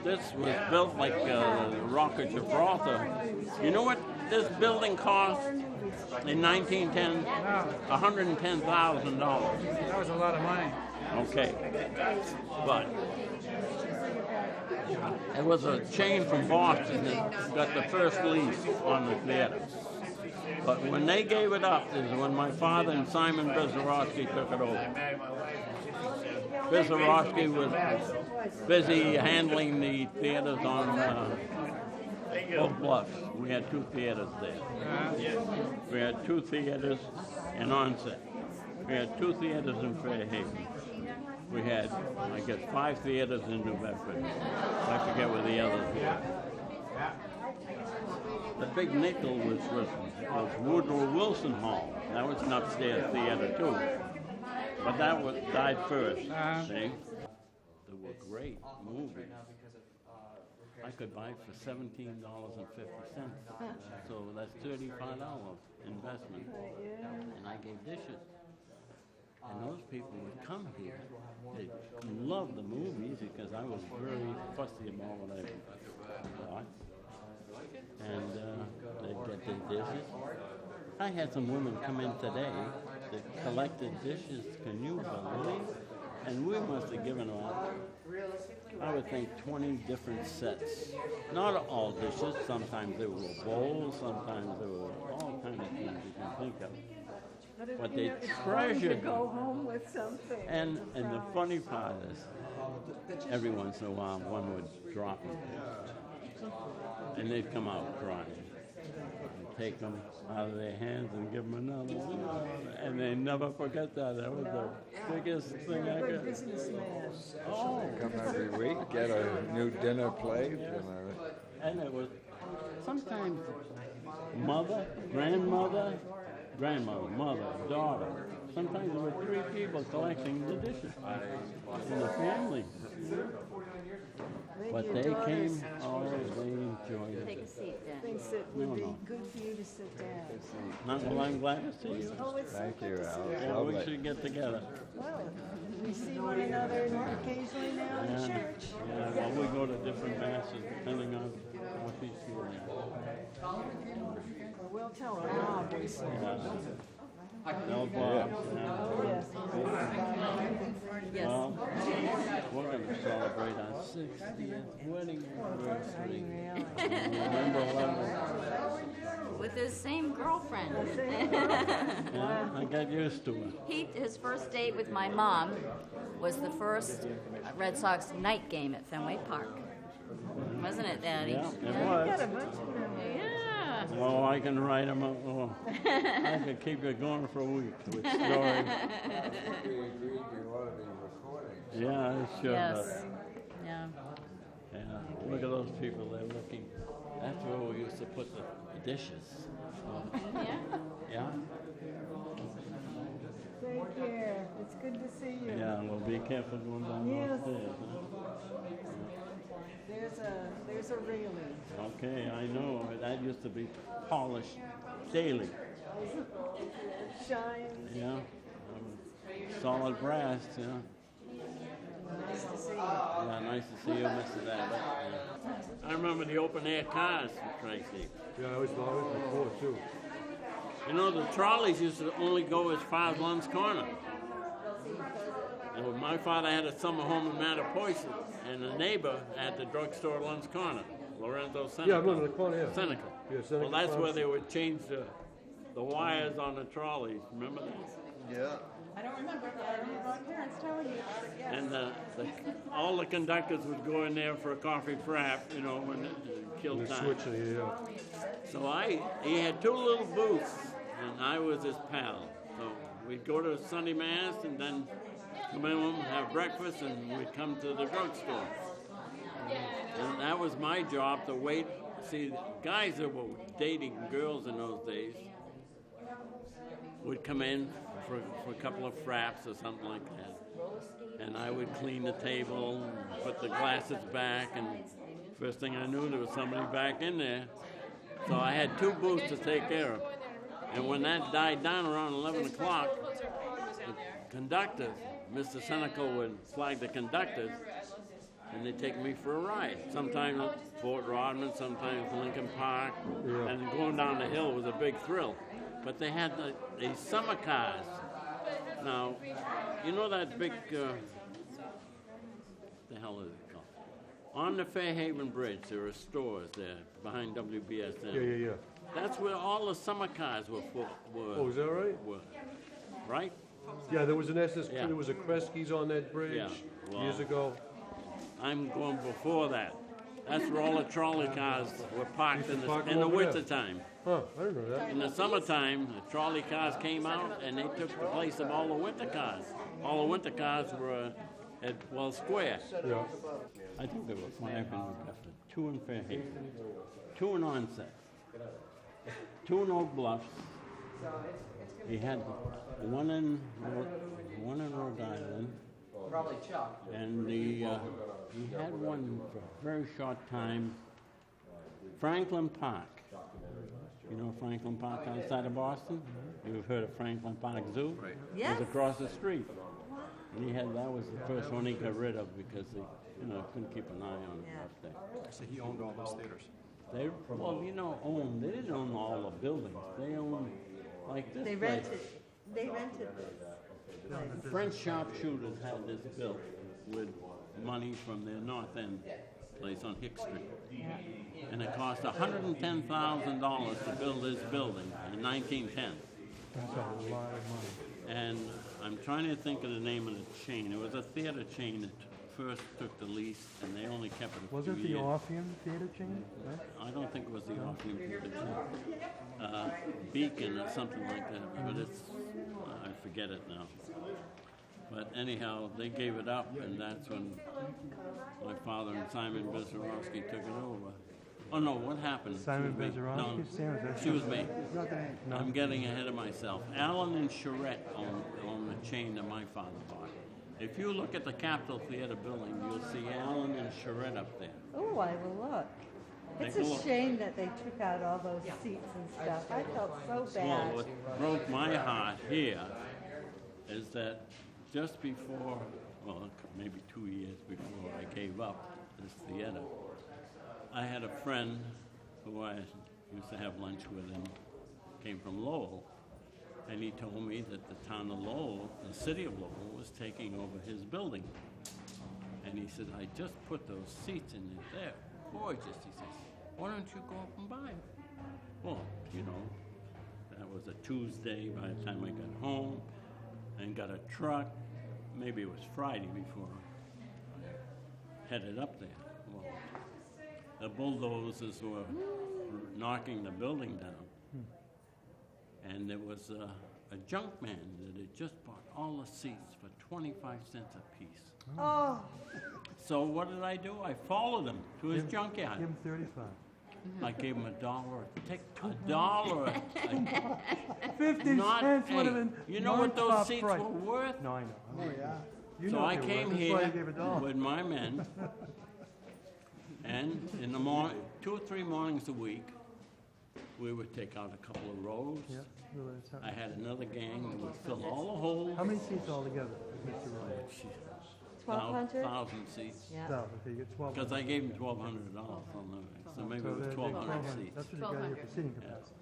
this was built like the Rock of Gibraltar. You know what this building cost in 1910? $110,000. That was a lot of money. Okay, but it was a chain from Boston that got the first lease on the theater. But when they gave it up is when my father and Simon Bizarowski took it over. Bizarowski was busy handling the theaters on Oak Bluff. We had 2 theaters there. We had 2 theaters in Onset. We had 2 theaters in Fairhaven. We had, I guess, 5 theaters in New Bedford. I forget where the others were. The big nickel was Woodrow Wilson Hall. That was an upstairs theater too. But that died first, see? They were great movies. I could buy for $17.50. So that's $35 investment. And I gave dishes. And those people would come here. They loved the movies because I was very fussy about what I bought. And they'd get their dishes. I had some women come in today that collected dishes, can you believe? And we must have given out, I would think, 20 different sets. Not all dishes, sometimes they were bowls, sometimes they were all kinds of things you can think of. But they treasured them. Go home with something. And the funny part is, every once in a while, one would drop them. And they'd come out crying. I'd take them out of their hands and give them another. And they never forget that. That was the biggest thing I could. Oh. Come every week, get a new dinner plate. And it was sometimes mother, grandmother, mother, daughter. Sometimes there were 3 people collecting the dishes in the family. But they came, they enjoyed it. Take a seat then. Thinks it would be good for you to sit down. Well, I'm glad to see you. Oh, it's Thank you, Al. Yeah, we should get together. well, we see one another occasionally now in church. Yeah, well, we go to different masses depending on what he's feeling. We'll tell her Bob we saw. No, Bob. Yes. Well, we're going to celebrate our 60th wedding anniversary. Remember With his same girlfriend. Yeah, I got used to it. His first date with my mom was the first Red Sox night game at Fenway Park. Wasn't it, Daddy? Yeah, it Got was. a bunch of them. Yeah. Oh, I can write them up. Oh, I could keep it going for a week with stories. We agreed you ought to be recording. Yeah, I should. Yes. Yeah. Yeah, look at those people. They're looking. That's where we used to put the dishes. Yeah. Yeah? Take care. It's good to see you. Yeah, well, be careful going down Yes. those stairs. There's a railing. Huh? Okay, I know. That used to be polished daily. Shines. Yeah. Solid brass, yeah. Nice to see you. Yeah, nice to see you, Mrs. Abbott. Yeah. I remember the open air cars, Tracy. Yeah, I was before too. You know, the trolleys used to only go as far as Lund's Corner. And when my father had a summer home in Mattapoisett, and a neighbor at the drugstore at Lund's Corner, Lorenzo Seneca. Yeah, I remember the corner, yeah. Seneca. Yeah, Seneca Well, that's where Farms. they would change the wires on the trolleys. Remember that? Yeah. I don't remember. I remember my parents telling you about it. And all the conductors would go in there for a coffee frap, you know, when it killed The time. switch, yeah. So he had 2 little booths, and I was his pal. So we'd go to Sunday Mass and then come in and have breakfast, and we'd come to the drugstore. And that was my job to wait. See, guys that were dating girls in those days would come in for a couple of fraps or something like that. And I would clean the table, and put the glasses back, and first thing I knew, there was somebody back in there. So I had 2 booths to take care of. And when that died down around 11 o'clock, the conductors, Mr. Seneca would flag the conductors, and they take me for a ride. Sometimes Fort Rodman, sometimes Lincoln Park, and going down the hill was a big thrill. But they had these summer cars. Now, you know that big, the hell is it called? On the Fairhaven Bridge, there are stores there behind WBSN. Yeah. That's where all the summer cars were. Oh, is that right? Right? Yeah, there was an SS, Yeah. there was a Kresge's on that bridge Yeah, years ago. I'm going before that. That's where all the trolley cars were parked in park the over there. winter time. Huh, I didn't know that. In the summertime, the trolley cars came out and they took the place of all the winter cars. All the winter cars were at Wells Square. Yeah. I think there were 5 in New Bedford, 2 in Fairhaven, 2 in Onset, 2 in Oak Bluffs. He had one in Rhode Island. Probably Chuck. And he had one for a very short time. Franklin Park. You know Franklin Park outside of Boston? You've heard of Franklin Park Zoo? Right. Yes. It was across the street. And that was the first one he got rid of because they, couldn't keep an eye on it up there. So he owned all those theaters. They didn't own all the buildings. They owned like this They place. rented, they rented this. French sharpshooters had this built with money from their North End place on Hick Street. And it cost $110,000 to build this building in 1910. That's a lot of money. And I'm trying to think of the name of the chain. It was a theater chain that first took the lease, and they only kept it a Was few it the years. Orpheum theater chain? Right? I don't think it was the Orpheum theater chain. Beacon or something like that, but it's, I forget it now. But anyhow, they gave it up, and that's when my father and Simon Bezarowski took it over. Oh no, what happened? Simon Excuse me. Bezarowski? No, Sam, is that excuse me. No. I'm getting ahead of myself. Allen and Charette own the chain that my father bought. If you look at the Capitol Theater building, you'll see Allen and Charette up there. Oh, I will look. It's Take a a look. shame that they took out all those seats and stuff. I felt so Well, bad. what broke my heart here is that just before, well, maybe 2 years before I gave up this theater, I had a friend who I used to have lunch with him, came from Lowell, and he told me that the town of Lowell, the city of Lowell, was taking over his building. And he said, I just put those seats in there. They're gorgeous. He says, why don't you go up and buy them? Well, that was a Tuesday by the time I got home and got a truck. Maybe it was Friday before I headed up there. Well, the bulldozers were knocking the building down. And there was a junk man that had just bought all the seats for 25 cents a piece. Oh, So what did I do? I followed him to his junkyard. Give him 35. I gave him take $1. 50 Not, cents would have hey, been you know what those non-top seats price. were worth? No, I know. Oh, yeah. You So know I they were. came That's why here you gave $1. with my men, and in the morning, 2 or 3 mornings a week, we would take out a couple of rows. Yeah. Well, that's how- I had another gang that would fill all the holes. How many seats altogether, Mr. Ryan? 1,200? 1,000 seats. yeah. 1,000. Okay, you get 1,200. Because I gave him $1,200 on the, so maybe it was So they- 1,200 That's seats. what you got here for seating capacity.